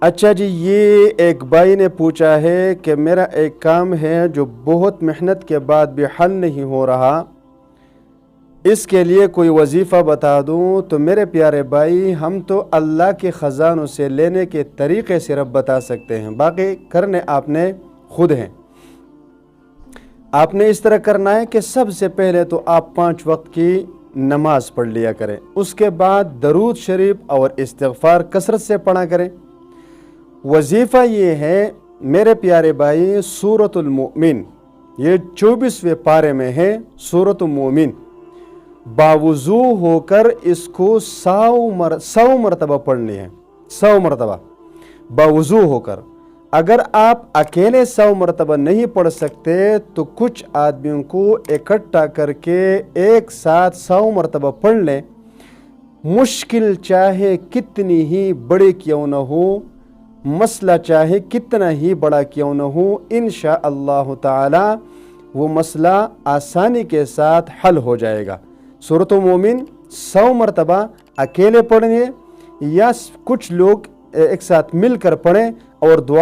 اچھا جی، یہ ایک بھائی نے پوچھا ہے کہ میرا ایک کام ہے جو بہت محنت کے بعد بھی حل نہیں ہو رہا، اس کے لیے کوئی وظیفہ بتا دوں؟ تو میرے پیارے بھائی، ہم تو اللہ کے خزانوں سے لینے کے طریقے صرف بتا سکتے ہیں، باقی کرنے آپ نے خود ہیں۔ آپ نے اس طرح کرنا ہے کہ سب سے پہلے تو آپ 5 وقت کی نماز پڑھ لیا کریں، اس کے بعد درود شریف اور استغفار کثرت سے پڑھا کریں۔ وظیفہ یہ ہے میرے پیارے بھائی، سورۃ المؤمن، یہ 24ویں پارے میں ہے سورۃ المؤمن، باوضو ہو کر اس کو 100 مرتبہ پڑھنی ہے، 100 مرتبہ باوضو ہو کر۔ اگر آپ اکیلے 100 مرتبہ نہیں پڑھ سکتے تو کچھ آدمیوں کو اکٹھا کر کے ایک ساتھ 100 مرتبہ پڑھ لیں، مشکل چاہے کتنی ہی بڑی کیوں نہ ہو، مسئلہ چاہے کتنا ہی بڑا کیوں نہ ہو، انشاءاللہ تعالی وہ مسئلہ آسانی کے ساتھ حل ہو جائے گا۔ سورۃ المؤمن 100 مرتبہ اکیلے پڑھیں یا کچھ لوگ ایک ساتھ مل کر پڑھیں اور دعا